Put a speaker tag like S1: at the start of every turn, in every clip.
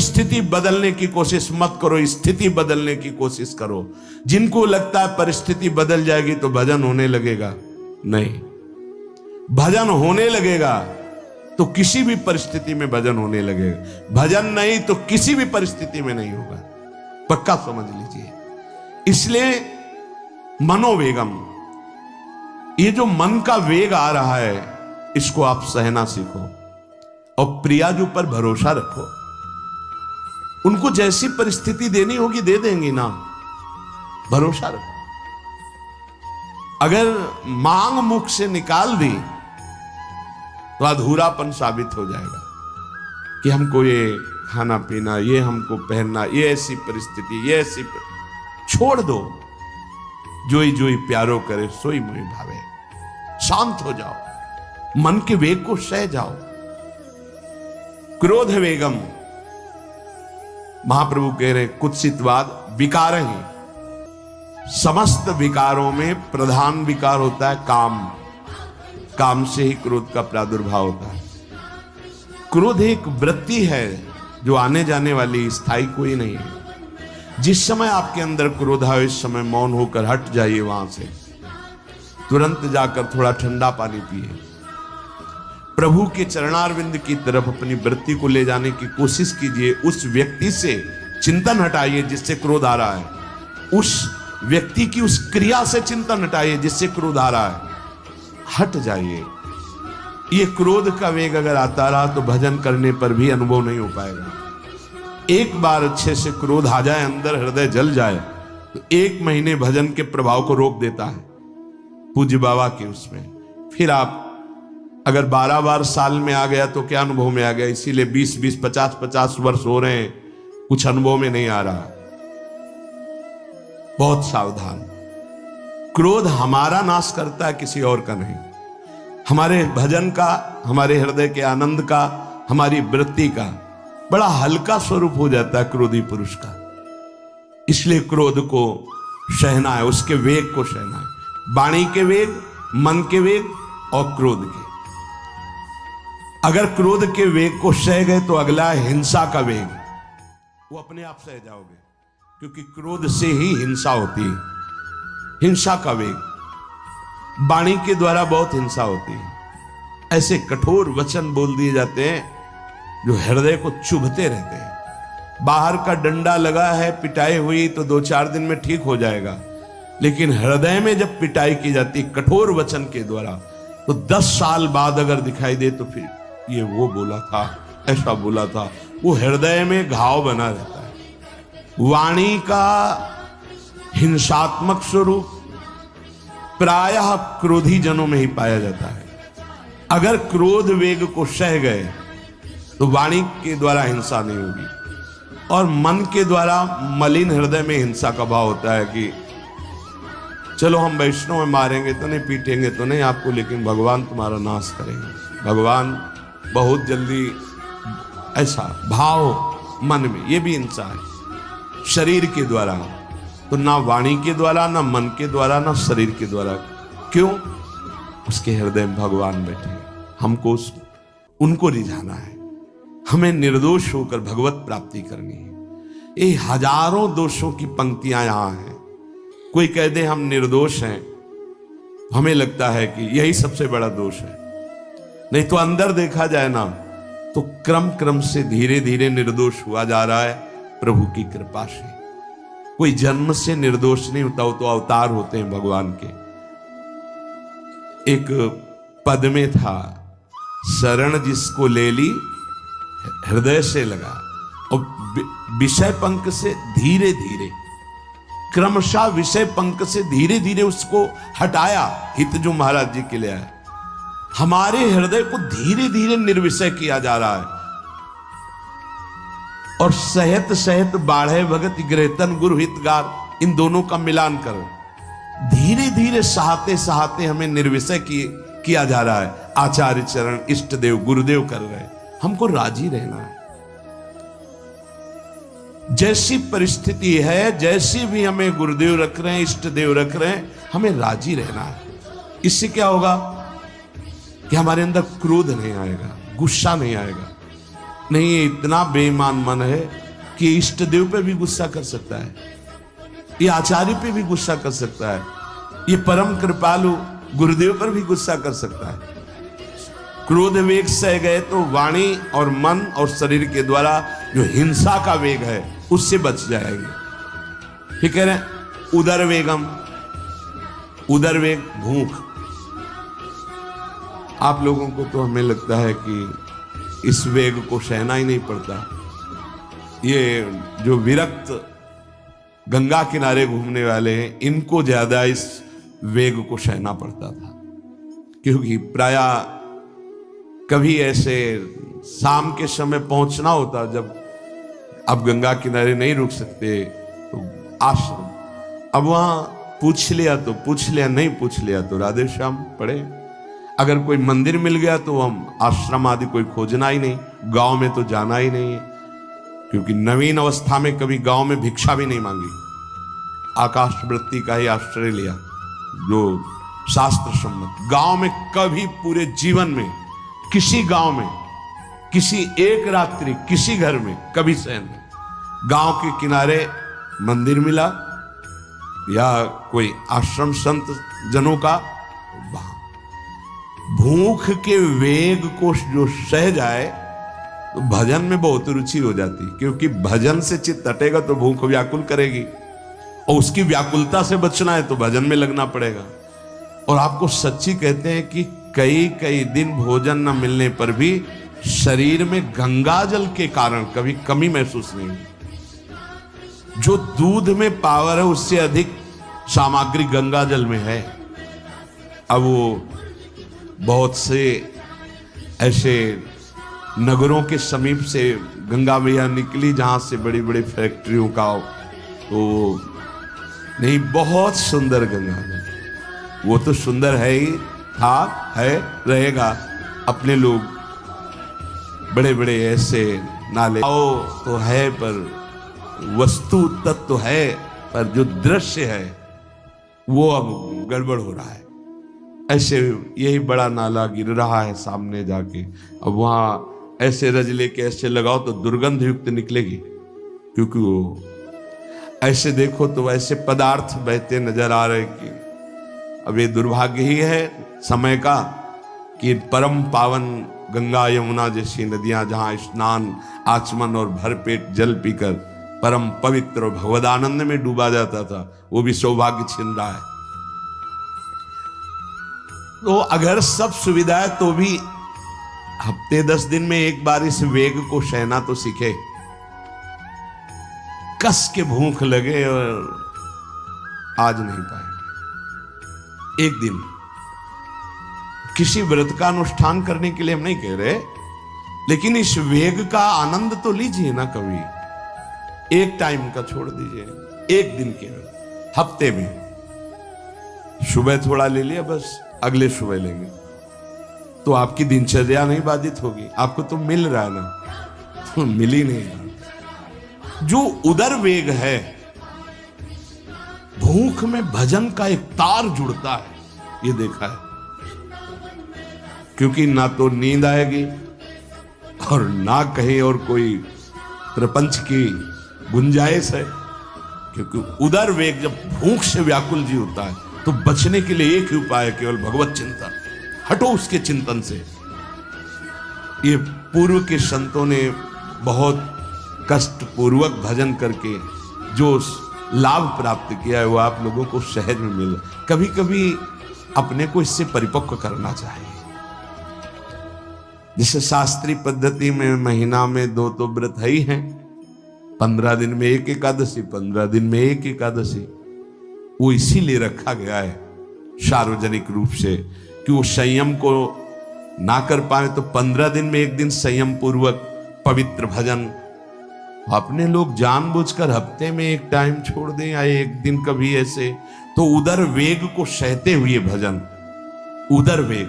S1: स्थिति बदलने की कोशिश मत करो, स्थिति बदलने की कोशिश करो। जिनको लगता है परिस्थिति बदल जाएगी तो भजन होने लगेगा, नहीं, भजन होने लगेगा तो किसी भी परिस्थिति में भजन होने लगेगा। भजन नहीं तो किसी भी परिस्थिति में नहीं होगा, पक्का समझ लीजिए। इसलिए मनोवेगम, ये जो मन का वेग आ रहा है इसको आप सहना सीखो और प्रियाजू पर भरोसा रखो। उनको जैसी परिस्थिति देनी होगी दे देंगी ना, भरोसा रखो। अगर मांग मुख से निकाल दी तो अधूरापन साबित हो जाएगा कि हमको ये खाना पीना, ये हमको पहनना, ये ऐसी परिस्थिति, ये ऐसी छोड़ दो। जोई जोई प्यारो करे सोई मोहि भावे। शांत हो जाओ, मन के वेग को सह जाओ। क्रोध वेगम, महाप्रभु कह रहे कुत्सितवाद विकार ही। समस्त विकारों में प्रधान विकार होता है काम। काम से ही क्रोध का प्रादुर्भाव होता है। क्रोध एक वृत्ति है जो आने जाने वाली, स्थायी कोई नहीं है। जिस समय आपके अंदर क्रोध आए इस समय मौन होकर हट जाइए वहां से, तुरंत जाकर थोड़ा ठंडा पानी पिए, प्रभु के चरणारविंद की तरफ अपनी वृत्ति को ले जाने की कोशिश कीजिए। उस व्यक्ति से चिंतन हटाइए जिससे क्रोध आ रहा है, उस व्यक्ति की उस क्रिया से चिंतन हटाइए जिससे क्रोध आ रहा है, हट जाइए। ये क्रोध का वेग अगर आता रहा तो भजन करने पर भी अनुभव नहीं हो पाएगा। एक बार अच्छे से क्रोध आ जाए, अंदर हृदय जल जाए, तो 1 महीने भजन के प्रभाव को रोक देता है पूज्य बाबा के उसमें। फिर आप अगर 12 बार साल में आ गया तो क्या अनुभव में आ गया। इसीलिए 20-20, 50-50 वर्ष हो रहे हैं, कुछ अनुभव में नहीं आ रहा। बहुत सावधान। क्रोध हमारा नाश करता है, किसी और का नहीं। हमारे भजन का, हमारे हृदय के आनंद का, हमारी वृत्ति का बड़ा हल्का स्वरूप हो जाता है क्रोधी पुरुष का। इसलिए क्रोध को सहना है, उसके वेग को सहना है। वाणी के वेग, मन के वेग और क्रोध के। अगर क्रोध के वेग को सह गए तो अगला है हिंसा का वेग। वो अपने आप सह जाओगे, क्योंकि क्रोध से ही हिंसा होती है। हिंसा का वेग, वाणी के द्वारा बहुत हिंसा होती है। ऐसे कठोर वचन बोल दिए जाते हैं जो हृदय को चुभते रहते हैं। बाहर का डंडा लगा है, पिटाई हुई तो 2-4 दिन में ठीक हो जाएगा, लेकिन हृदय में जब पिटाई की जाती कठोर वचन के द्वारा तो 10 साल बाद अगर दिखाई दे तो फिर ये वो बोला था, ऐसा बोला था, वो हृदय में घाव बना रहता है। वाणी का हिंसात्मक स्वरूप प्रायः क्रोधी जनों में ही पाया जाता है। अगर क्रोध वेग को सह गए तो वाणी के द्वारा हिंसा नहीं होगी, और मन के द्वारा मलिन हृदय में हिंसा का भाव होता है कि चलो हम वैष्णव में मारेंगे तो नहीं, पीटेंगे तो नहीं आपको, लेकिन भगवान तुम्हारा नाश करेंगे। भगवान बहुत जल्दी, ऐसा भाव मन में, ये भी हिंसा है शरीर के द्वारा। तो ना वाणी के द्वारा, ना मन के द्वारा, ना शरीर के द्वारा। क्यों? उसके हृदय में भगवान बैठे, हमको उनको रिझाना है। हमें निर्दोष होकर भगवत प्राप्ति करनी है। ये हजारों दोषों की पंक्तियां यहां हैं। कोई कह दे हम निर्दोष हैं, हमें लगता है कि यही सबसे बड़ा दोष है। नहीं तो अंदर देखा जाए ना तो क्रम क्रम से धीरे धीरे निर्दोष हुआ जा रहा है प्रभु की कृपा से। कोई जन्म से निर्दोष नहीं होता, वो तो अवतार होते हैं भगवान के। एक पद में था, शरण जिसको ले ली हृदय से लगा, और विषय पंख से धीरे धीरे, क्रमशः विषय पंख से धीरे धीरे उसको हटाया। हित जो महाराज जी के लिए आया, हमारे हृदय को धीरे धीरे निर्विषय किया जा रहा है। और सहत सहत बाढ़े भगत ग्रहतन गुरु हितगार, इन दोनों का मिलान कर धीरे धीरे सहाते सहाते हमें निर्विषय किया जा रहा है। आचार्य चरण, इष्ट देव, गुरुदेव कर रहे हैं। हमको राजी रहना है। जैसी परिस्थिति है, जैसी भी हमें गुरुदेव रख रहे हैं, इष्ट देव रख रहे हैं, हमें राजी रहना है। इससे क्या होगा कि हमारे अंदर क्रोध नहीं आएगा, गुस्सा नहीं आएगा। नहीं, ये इतना बेईमान मन है कि इष्ट देव पे भी गुस्सा कर सकता है, ये आचार्य पे भी गुस्सा कर सकता है, ये परम कृपालु गुरुदेव पर भी गुस्सा कर सकता है। क्रोध वेग सह गए तो वाणी और मन और शरीर के द्वारा जो हिंसा का वेग है उससे बच जाएंगे। फिर कह रहे हैं उदर वेगम, उदर वेग भूख। आप लोगों को तो हमें लगता है कि इस वेग को सहना ही नहीं पड़ता। ये जो विरक्त गंगा किनारे घूमने वाले हैं, इनको ज्यादा इस वेग को सहना पड़ता था, क्योंकि प्रायः कभी ऐसे शाम के समय पहुंचना होता, जब अब गंगा किनारे नहीं रुक सकते तो आश्रम, अब वहां पूछ लिया तो पूछ लिया, नहीं पूछ लिया तो राधे श्याम पढ़े। अगर कोई मंदिर मिल गया तो हम आश्रम आदि कोई खोजना ही नहीं, गांव में तो जाना ही नहीं है, क्योंकि नवीन अवस्था में कभी गांव में भिक्षा भी नहीं मांगी, आकाश वृत्ति का ही आश्रय लिया जो शास्त्र सम्मत। गांव में कभी पूरे जीवन में किसी गांव में किसी एक रात्रि किसी घर में कभी शयन नहीं। गांव के किनारे मंदिर मिला या कोई आश्रम संत जनों का, भूख के वेग को जो सह जाए तो भजन में बहुत रुचि हो जाती, क्योंकि भजन से चित्त हटेगा तो भूख व्याकुल करेगी, और उसकी व्याकुलता से बचना है तो भजन में लगना पड़ेगा। और आपको सच्ची कहते हैं कि कई कई दिन भोजन न मिलने पर भी शरीर में गंगा जल के कारण कभी कमी महसूस नहीं हुई। जो दूध में पावर है उससे अधिक सामग्री गंगा जल में है। अब वो बहुत से ऐसे नगरों के समीप से गंगा मैया निकली जहां से बड़ी बड़ी फैक्ट्रियों का, तो नहीं, बहुत सुंदर गंगा जल, वो तो सुंदर है ही, था, है, रहेगा। अपने लोग बड़े बड़े ऐसे नाले तो है, पर वस्तु तत्व है, पर जो दृश्य है वो अब गड़बड़ हो रहा है। ऐसे यही बड़ा नाला गिर रहा है सामने जाके, अब वहां ऐसे रज लेके ऐसे लगाओ तो दुर्गंध युक्त निकलेगी, क्योंकि वो ऐसे देखो तो ऐसे पदार्थ बहते नजर आ रहे कि अब ये दुर्भाग्य ही है समय का कि परम पावन गंगा यमुना जैसी नदियां जहां स्नान आचमन और भरपेट जल पीकर परम पवित्र और भगवदानंद में डूबा जाता था, वो भी सौभाग्य छिन रहा है। तो अगर सब सुविधा है तो भी हफ्ते 10 दिन में एक बार इस वेग को सहना तो सीखे। कस के भूख लगे और आज नहीं पाएंगे। एक दिन किसी व्रत का अनुष्ठान करने के लिए हम नहीं कह रहे, लेकिन इस वेग का आनंद तो लीजिए ना कभी। एक टाइम का छोड़ दीजिए, एक दिन के हफ्ते में सुबह थोड़ा ले लिया, बस अगले सुबह लेंगे तो आपकी दिनचर्या नहीं बाधित होगी। आपको तो मिल रहा है ना, तो मिल ही नहीं रहा। जो उदर वेग है, भूख में भजन का एक तार जुड़ता है, ये देखा है, क्योंकि ना तो नींद आएगी और ना कहीं और कोई प्रपंच की गुंजाइश है, क्योंकि उदर वेग जब भूख से व्याकुल जी होता है तो बचने के लिए एक ही उपाय है, केवल भगवत चिंतन। हटो उसके चिंतन से। ये पूर्व के संतों ने बहुत कष्ट पूर्वक भजन करके जो लाभ प्राप्त किया है वो आप लोगों को सहज में मिल। कभी कभी अपने को इससे परिपक्व करना चाहिए। जैसे शास्त्रीय पद्धति में महीना में 2 तो व्रत है ही हैं, 15 दिन में एक एकादशी, 15 दिन में एक एकादशी। वो इसीलिए रखा गया है सार्वजनिक रूप से कि वो संयम को ना कर पाए तो 15 दिन में एक दिन संयम पूर्वक पवित्र भजन। अपने लोग जानबूझकर हफ्ते में एक टाइम छोड़ दें या एक दिन कभी ऐसे, तो उदर वेग को सहते हुए भजन। उदर वेग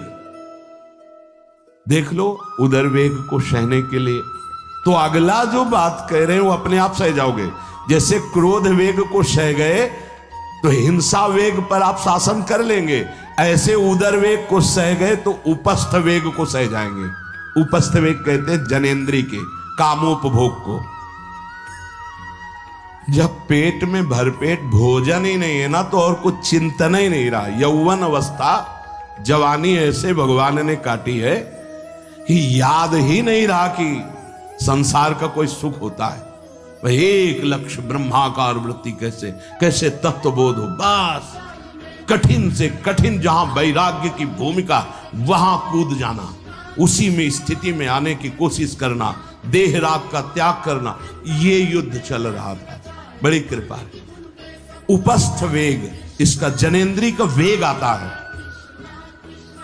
S1: देख लो, उदर वेग को सहने के लिए तो अगला जो बात कह रहे हैं वो अपने आप सह जाओगे। जैसे क्रोध वेग को सह गए तो हिंसा वेग पर आप शासन कर लेंगे, ऐसे उदर वेग को सह गए तो उपस्थ वेग को सह जाएंगे। उपस्थ वेग कहते हैं जनेन्द्री के, कामोपभोग को। जब पेट में भरपेट भोजन ही नहीं है ना, तो और कुछ चिंतन ही नहीं रहा। यौवन अवस्था, जवानी ऐसे भगवान ने काटी है कि याद ही नहीं रहा कि संसार का कोई सुख होता है। वह एक लक्ष्य ब्रह्माकार वृत्ति कैसे कैसे तत्वबोध हो, बस कठिन से कठिन जहां वैराग्य की भूमिका, वहां कूद जाना, उसी में स्थिति में आने की कोशिश करना, देह राग का त्याग करना, ये युद्ध चल रहा था। बड़ी कृपा है। उपस्थ वेग, इसका जनेन्द्री का वेग आता है।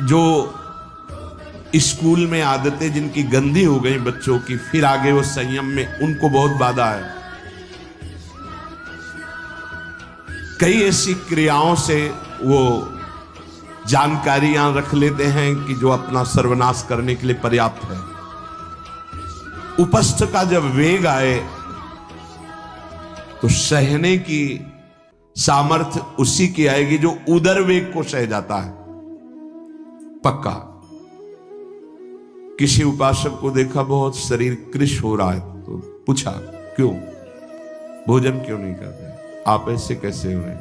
S1: जो स्कूल में आदतें जिनकी गंदी हो गई बच्चों की, फिर आगे वो संयम में, उनको बहुत बाधा है। कई ऐसी क्रियाओं से वो जानकारियां रख लेते हैं कि जो अपना सर्वनाश करने के लिए पर्याप्त है। उपस्थ का जब वेग आए तो सहने की सामर्थ्य उसी की आएगी जो उदर वेग को सह जाता है। पक्का। किसी उपासक को देखा बहुत शरीर कृश हो रहा है, तो पूछा क्यों, भोजन क्यों नहीं करते, आप ऐसे कैसे हुए,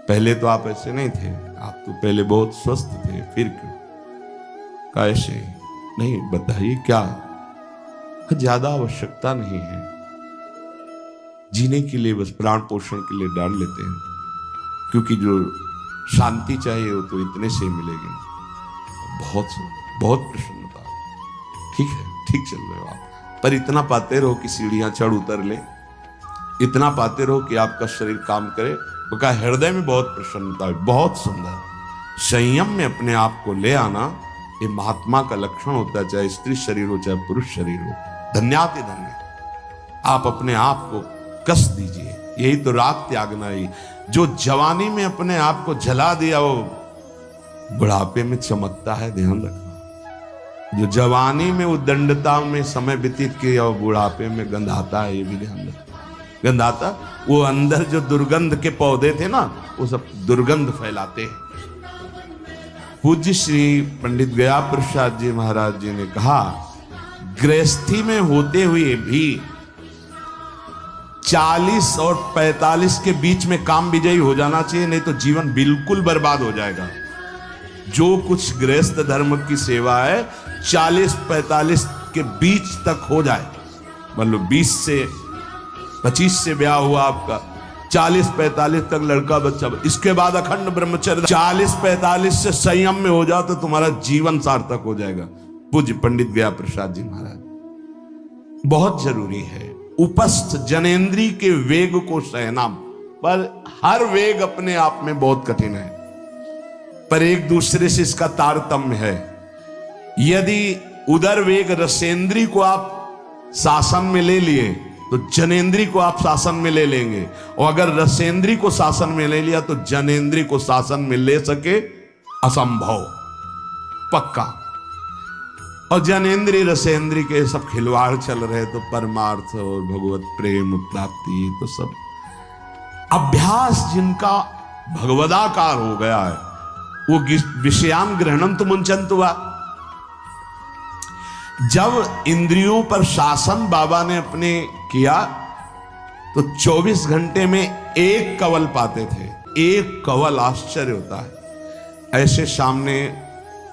S1: पहले तो आप ऐसे नहीं थे, आप तो पहले बहुत स्वस्थ थे, फिर क्यों, का ऐसे नहीं, बताइए क्या, ज्यादा आवश्यकता नहीं है, जीने के लिए बस प्राण पोषण के लिए डाल लेते हैं, क्योंकि जो शांति चाहिए वो तो इतने से मिलेगी। बहुत बहुत प्रसन्नता, ठीक है, ठीक चल रहे हो आप, पर इतना पाते रहो कि सीढ़ियां चढ़ उतर ले, इतना पाते रहो कि आपका शरीर काम करे। उनका हृदय में बहुत प्रसन्नता है, बहुत सुंदर। संयम में अपने आप को ले आना, ये महात्मा का लक्षण होता है, चाहे स्त्री शरीर हो चाहे पुरुष शरीर हो। धन्याति धन्य, आप अपने आप को कस दीजिए, यही तो राग त्यागना ही। जो जवानी में अपने आप को जला दिया वो बुढ़ापे में चमकता है, ध्यान रखना। जो जवानी में उद्दंडता में समय व्यतीत किया वो बुढ़ापे में गंधाता है, ये भी ध्यान रखना। गंधाता, वो अंदर जो दुर्गंध के पौधे थे ना, वो सब दुर्गंध फैलाते हैं। पूज्य श्री पंडित गया प्रसाद जी महाराज जी ने कहा, गृहस्थी में होते हुए भी 40 और 45 के बीच में काम विजयी हो जाना चाहिए, नहीं तो जीवन बिल्कुल बर्बाद हो जाएगा। जो कुछ गृहस्थ धर्म की सेवा है 40-45 के बीच तक हो जाए, मतलब 20 से 25 से ब्याह हुआ आपका, 40-45 तक लड़का बच्चा, इसके बाद अखंड ब्रह्मचर्य, 40-45 से संयम में हो जाओ तो तुम्हारा जीवन सार्थक हो जाएगा। पूज्य पंडित गया प्रसाद जी महाराज। बहुत जरूरी है उपस्थ जनेन्द्री के वेग को सहना, पर हर वेग अपने आप में बहुत कठिन है, पर एक दूसरे से इसका तारतम्य है। यदि उदर वेग रसेंद्री को आप शासन में ले लिए तो जनेन्द्री को आप शासन में ले लेंगे, और अगर रसेंद्री को शासन में ले लिया तो जनेन्द्री को शासन में ले सके असंभव, पक्का। और जनेन्द्री रसेंद्री के सब खिलवाड़ चल रहे, तो परमार्थ और भगवत प्रेम प्राप्ति तो सब अभ्यास जिनका भगवदाकार हो गया है, वो विषयान ग्रहणम तो मुंचंत हुआ। जब इंद्रियों पर शासन बाबा ने अपने किया तो 24 घंटे में एक कवल पाते थे, एक कवल। आश्चर्य होता है, ऐसे सामने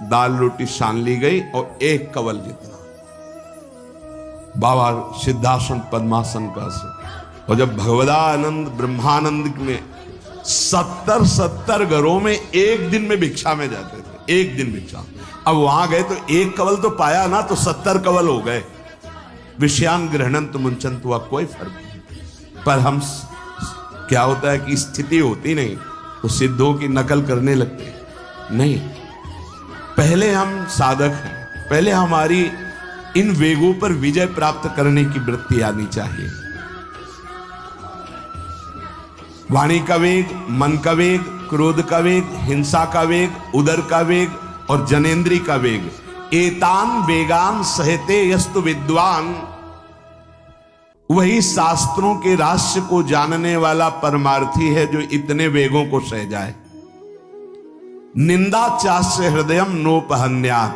S1: दाल रोटी सान ली गई और एक कवल जितना। बाबा सिद्धासन पद्मासन का से, और जब भगवदानंद ब्रह्मानंद में 70 घरों में एक दिन में भिक्षा में जाते थे, एक दिन भिक्षा। अब वहां गए तो एक कवल तो पाया ना, तो 70 कवल हो गए। विषयान ग्रहणंत मुंचंत हुआ, कोई फर्क नहीं। पर हम क्या होता है कि स्थिति होती नहीं तो सिद्धों की नकल करने लगते नहीं। पहले हम साधक हैं, पहले हमारी इन वेगों पर विजय प्राप्त करने की वृत्ति आनी चाहिए। वाणी का वेग, मन का वेग, क्रोध का वेग, हिंसा का वेग, उदर का वेग और जनेन्द्री का वेग। एतान वेगान सहते यस्तु विद्वान, वही शास्त्रों के रहस्य को जानने वाला परमार्थी है जो इतने वेगों को सह जाए। निंदा चास्य हृदयम नोपहन्यात्,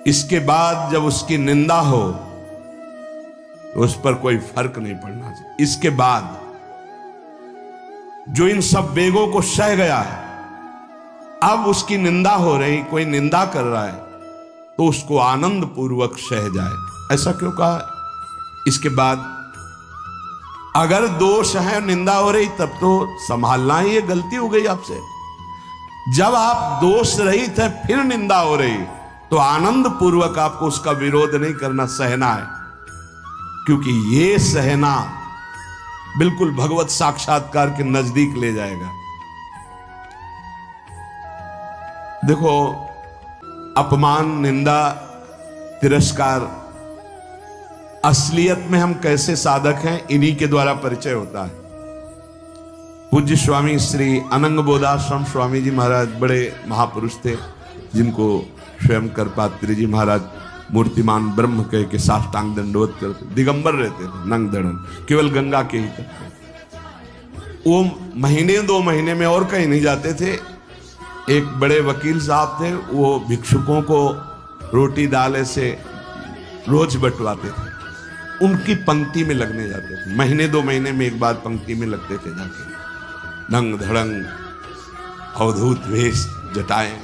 S1: इसके बाद जब उसकी निंदा हो तो उस पर कोई फर्क नहीं पड़ना चाहिए। इसके बाद जो इन सब वेगों को सह गया है, अब उसकी निंदा हो रही, कोई निंदा कर रहा है तो उसको आनंद पूर्वक सह जाए। ऐसा क्यों कहा? इसके बाद अगर दोष है, निंदा हो रही, तब तो संभालना ही, ये गलती हो गई आपसे। जब आप दोष रहित है फिर निंदा हो रही तो आनंद पूर्वक आपको उसका विरोध नहीं करना, सहना है, क्योंकि ये सहना बिल्कुल भगवत साक्षात्कार के नजदीक ले जाएगा। देखो, अपमान, निंदा, तिरस्कार, असलियत में हम कैसे साधक हैं, इन्हीं के द्वारा परिचय होता है। पूज्य स्वामी श्री अनंग बोधाश्रम स्वामी जी महाराज बड़े महापुरुष थे, जिनको स्वयं करपात्री जी महाराज मूर्तिमान ब्रह्म कह के साष्टांग दंडवत करते, दिगंबर रहते थे, नंग दड़न, केवल गंगा के ही तक। वो महीने 2 महीने में और कहीं नहीं जाते थे। एक बड़े वकील साहब थे, वो भिक्षुकों को रोटी दाल से रोज बंटवाते थे, उनकी पंक्ति में लगने जाते थे। महीने 2 महीने में एक बार पंक्ति में लगते थे जाके, नंग धड़ंग, अवधूत वेश, जटाएं,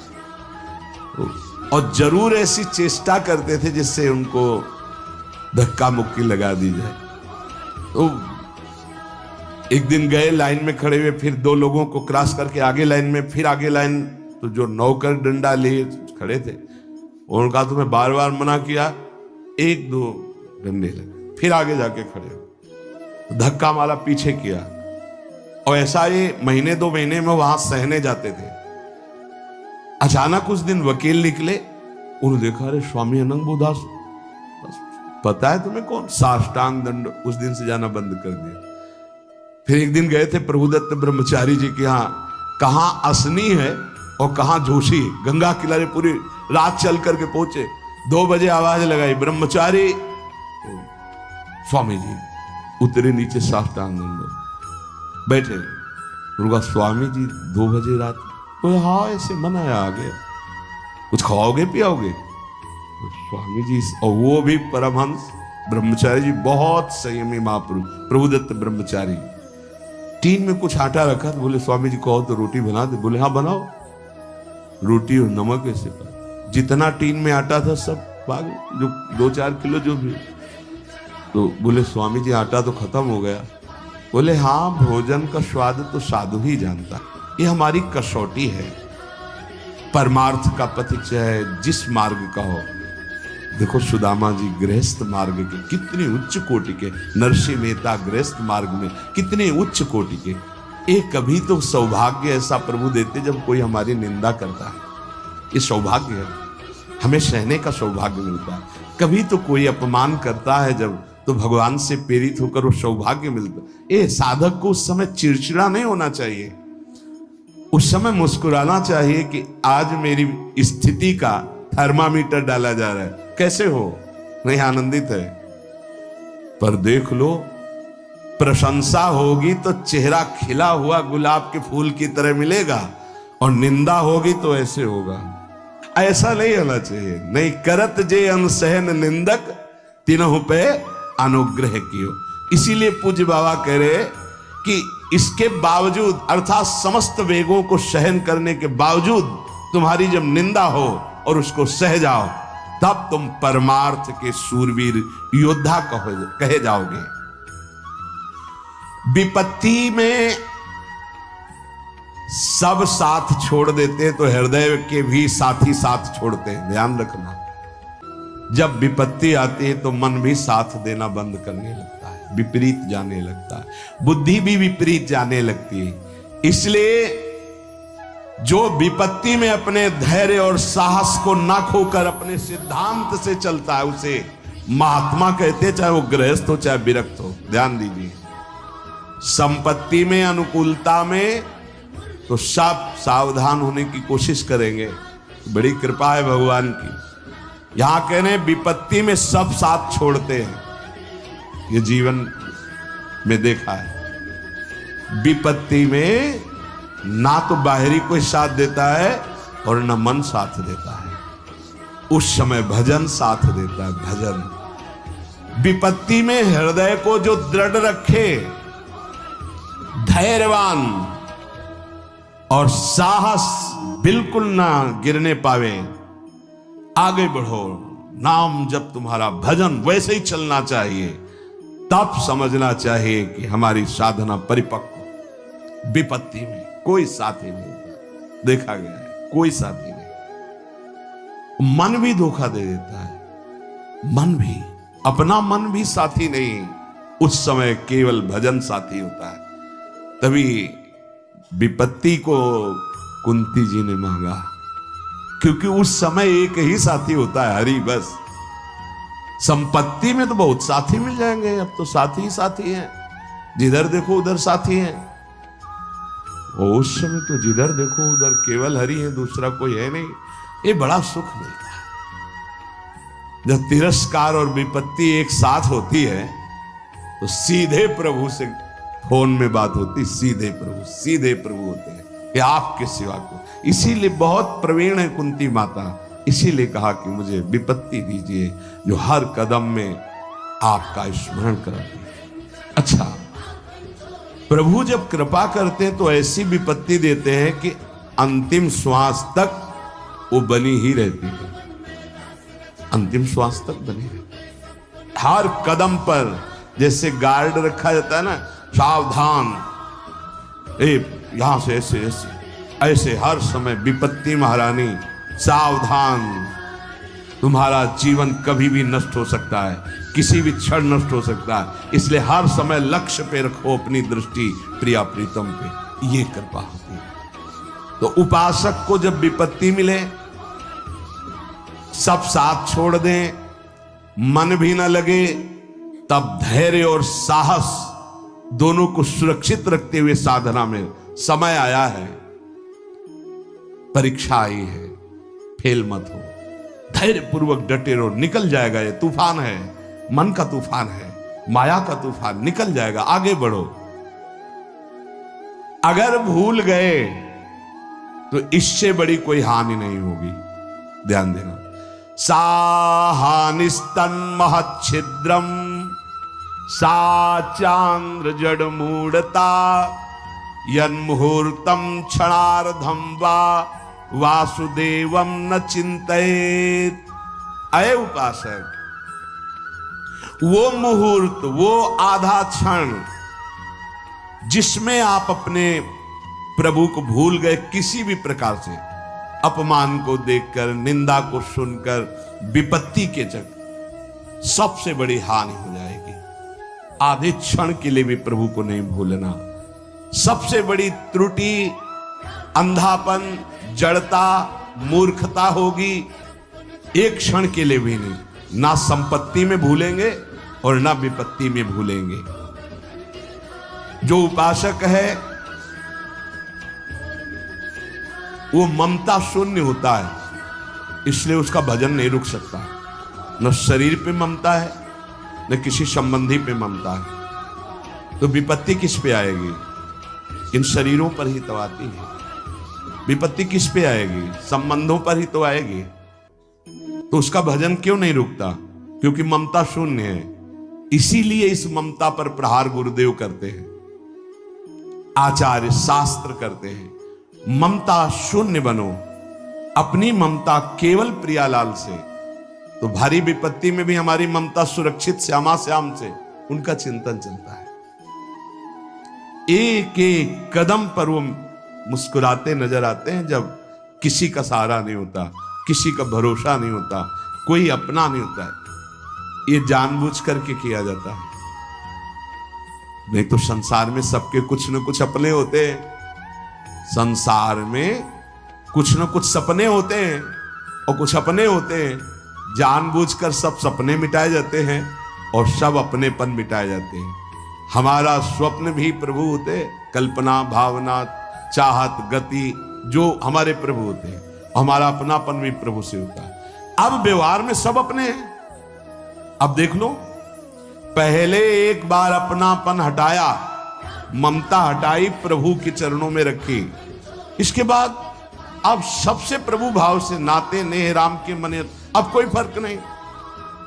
S1: और जरूर ऐसी चेष्टा करते थे जिससे उनको धक्का मुक्की लगा दी जाए। तो एक दिन गए, लाइन में खड़े हुए, फिर 2 लोगों को क्रॉस करके आगे लाइन में, फिर आगे लाइन, तो जो नौकर डंडा लिए खड़े थे उन्होंने कहा तुम्हें बार बार मना किया, 1-2 डंडे लगे, फिर आगे जाके खड़े हो, धक्का मारा, पीछे किया। और ऐसा ये महीने 2 महीने में वहां सहने जाते थे। अचानक उस दिन वकील निकले, उन्होंने देखा, अरे स्वामी अनंग बोधास, पता है तुम्हें कौन? साष्टांग दंड। उस दिन से जाना बंद कर दिया। फिर एक दिन गए थे प्रभुदत्त ब्रह्मचारी जी के यहाँ, कहां असनी है और कहां जोशी, गंगा किनारे पूरी रात चल करके पहुंचे। 2 बजे आवाज लगाई, ब्रह्मचारी। स्वामी जी उतरे नीचे, साष्टांग दंड बैठे। उनका स्वामी जी 2 बजे रात, हाँ ऐसे मन आया, आ गया, कुछ खाओगे पियाओगे? तो स्वामी जी, और वो भी परमहंस ब्रह्मचारी जी, बहुत संयमी महापुरुष, प्रभुदत्त ब्रह्मचारी। टीन में कुछ आटा रखा, तो बोले स्वामी जी कहो तो रोटी बना दे। बोले हाँ बनाओ। रोटी और नमक ऐसे पर, जितना टीन में आटा था सब भाग, जो 2-4 किलो जो भी। तो बोले स्वामी जी आटा तो खत्म हो गया। बोले हाँ, भोजन का स्वाद तो साधु ही जानता, ये हमारी कसौटी है। परमार्थ का पथिक चाहे जिस मार्ग का हो। देखो सुदामा जी गृहस्थ मार्ग के कितने उच्च कोटि के, नरसिंह मेहता गृहस्थ मार्ग में कितने उच्च कोटि के। एक कभी तो सौभाग्य ऐसा प्रभु देते जब कोई हमारी निंदा करता है, ये सौभाग्य है, हमें सहने का सौभाग्य मिलता है। कभी तो कोई अपमान करता है जब, तो भगवान से प्रेरित होकर वो सौभाग्य मिलता है। साधक को उस समय चिड़चिड़ा नहीं होना चाहिए, उस समय मुस्कुराना चाहिए कि आज मेरी स्थिति का थर्मामीटर डाला जा रहा है, कैसे हो, नहीं आनंदित है। पर देख लो, प्रशंसा होगी तो चेहरा खिला हुआ गुलाब के फूल की तरह मिलेगा, और निंदा होगी तो ऐसे होगा। ऐसा नहीं होना चाहिए। नहीं करत जे अनसहन निंदक, तीनों पे अनुग्रह कियो। इसीलिए पूज्य बाबा कह रहे कि इसके बावजूद, अर्थात समस्त वेगों को सहन करने के बावजूद तुम्हारी जब निंदा हो और उसको सह जाओ, तब तुम परमार्थ के शूरवीर योद्धा कहे जाओगे। विपत्ति में सब साथ छोड़ देते तो हृदय के भी साथी साथ छोड़ते हैं, ध्यान रखना। जब विपत्ति आती है तो मन भी साथ देना बंद करने लगता है, विपरीत जाने लगता है, बुद्धि भी विपरीत जाने लगती है। इसलिए जो विपत्ति में अपने धैर्य और साहस को ना खोकर अपने सिद्धांत से चलता है उसे महात्मा कहते, चाहे वो गृहस्थ हो चाहे विरक्त हो। ध्यान दीजिए, संपत्ति में, अनुकूलता में तो सब सावधान होने की कोशिश करेंगे, बड़ी कृपा है भगवान की। यहां कहने विपत्ति में सब साथ छोड़ते हैं, ये जीवन में देखा है। विपत्ति में ना तो बाहरी कोई साथ देता है और न मन साथ देता है। उस समय भजन साथ देता है। भजन विपत्ति में हृदय को जो दृढ़ रखे, धैर्यवान और साहस बिल्कुल ना गिरने पावे, आगे बढ़ो, नाम जब तुम्हारा भजन वैसे ही चलना चाहिए, तब समझना चाहिए कि हमारी साधना परिपक्व। विपत्ति में कोई साथी नहीं, देखा गया है, कोई साथी नहीं। मन भी धोखा दे देता है, मन भी, अपना मन भी साथी नहीं। उस समय केवल भजन साथी होता है। तभी विपत्ति को कुंती जी ने मांगा, क्योंकि उस समय एक ही साथी होता है, हरि बस। संपत्ति में तो बहुत साथी मिल जाएंगे, अब तो साथी ही साथी हैं, जिधर देखो उधर साथी हैं। और उस समय तो जिधर देखो उधर केवल हरि है, दूसरा कोई है नहीं। ये बड़ा सुख मिलता है जब तिरस्कार और विपत्ति एक साथ होती है, तो सीधे प्रभु से फोन में बात होती, सीधे प्रभु होते हैं कि आपके सिवा को। इसीलिए बहुत प्रवीण है कुंती माता, इसीलिए कहा कि मुझे विपत्ति दीजिए जो हर कदम में आपका स्मरण करती है। अच्छा, प्रभु जब कृपा करते हैं तो ऐसी विपत्ति देते हैं कि अंतिम श्वास तक वो बनी ही रहती है, अंतिम श्वास तक बनी रहती। हर कदम पर जैसे गार्ड रखा जाता है ना, सावधान, यहां से ऐसे ऐसे ऐसे, हर समय विपत्ति महारानी सावधान, तुम्हारा जीवन कभी भी नष्ट हो सकता है, किसी भी क्षण नष्ट हो सकता है, इसलिए हर समय लक्ष्य पे रखो अपनी दृष्टि, प्रिया प्रीतम पे। ये कृपा होती है। तो उपासक को जब विपत्ति मिले, सब साथ छोड़ दें, मन भी ना लगे, तब धैर्य और साहस दोनों को सुरक्षित रखते हुए साधना में समय आया है, परीक्षा आई है, फेल मत हो, धैर्य पूर्वक डटे रहो, निकल जाएगा। ये तूफान है, मन का तूफान है, माया का तूफान, निकल जाएगा, आगे बढ़ो। अगर भूल गए तो इससे बड़ी कोई हानि नहीं होगी, ध्यान देना। साहानिस्तन महच्छिद्रम सा चांद्र जड़ मूढ़ता यन्मुहूर्तम क्षणार्धम वा वासुदेवम न चिंतयेत। अय उपासक, वो मुहूर्त, वो आधा क्षण जिसमें आप अपने प्रभु को भूल गए, किसी भी प्रकार से अपमान को देखकर, निंदा को सुनकर, विपत्ति के चक्कर, सबसे बड़ी हानि हो जाएगी। आधे क्षण के लिए भी प्रभु को नहीं भूलना सबसे बड़ी त्रुटि, अंधापन, जड़ता, मूर्खता होगी। एक क्षण के लिए भी नहीं, ना संपत्ति में भूलेंगे और ना विपत्ति में भूलेंगे। जो उपासक है वो ममता शून्य होता है, इसलिए उसका भजन नहीं रुक सकता। न शरीर पे ममता है, न किसी संबंधी पे ममता है। तो विपत्ति किस पे आएगी? इन शरीरों पर ही तो आती है। विपत्ति किस पे आएगी? संबंधों पर ही तो आएगी। तो उसका भजन क्यों नहीं रुकता? क्योंकि ममता शून्य है। इसीलिए इस ममता पर प्रहार गुरुदेव करते हैं, आचार्य शास्त्र करते हैं। ममता शून्य बनो, अपनी ममता केवल प्रियालाल से। तो भारी विपत्ति में भी हमारी ममता सुरक्षित श्यामा श्याम से, उनका चिंतन चलता है। एक एक कदम पर वो मुस्कुराते नजर आते हैं, जब किसी का सहारा नहीं होता, किसी का भरोसा नहीं होता, कोई अपना नहीं होता है। ये जानबूझ करके किया जाता है, नहीं तो संसार में सबके कुछ न कुछ अपने होते हैं। संसार में कुछ न कुछ सपने होते हैं और कुछ अपने होते हैं। जानबूझकर सब सपने मिटाए जाते हैं और सब अपनेपन मिटाए जाते हैं। हमारा स्वप्न भी प्रभु होते, कल्पना, भावना, चाहत, गति, जो हमारे प्रभु होते हैं। हमारा अपनापन भी प्रभु से होता है। अब व्यवहार में सब अपने हैं। अब देख लो, पहले एक बार अपनापन हटाया, ममता हटाई, प्रभु के चरणों में रखी। इसके बाद अब सबसे प्रभु भाव से नाते नेह राम के मने अब कोई फर्क नहीं।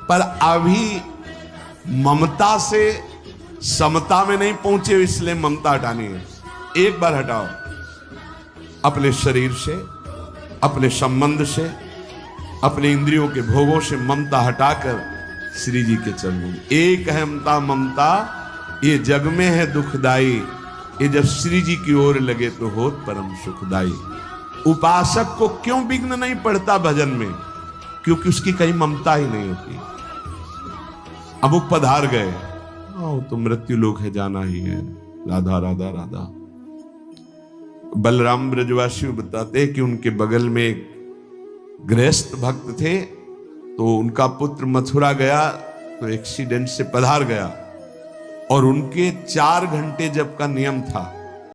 S1: पर अभी ममता से समता में नहीं पहुंचे, इसलिए ममता हटानी है। एक बार हटाओ अपने शरीर से, अपने संबंध से, अपने इंद्रियों के भोगों से ममता हटाकर श्री जी के चरणों में। एक अहमता ममता ये जग में है दुखदाई, ये जब श्री जी की ओर लगे तो होत परम सुखदाई। उपासक को क्यों विघ्न नहीं पड़ता भजन में? क्योंकि उसकी कहीं ममता ही नहीं होती। अब वो पधार गए, तो मृत्यु लोक है, जाना ही है, राधा राधा राधा। बलराम ब्रजवासी बताते कि उनके बगल में एक गृहस्थ भक्त थे, तो उनका पुत्र मथुरा गया तो एक्सीडेंट से पधार गया, और उनके 4 घंटे जब का नियम था,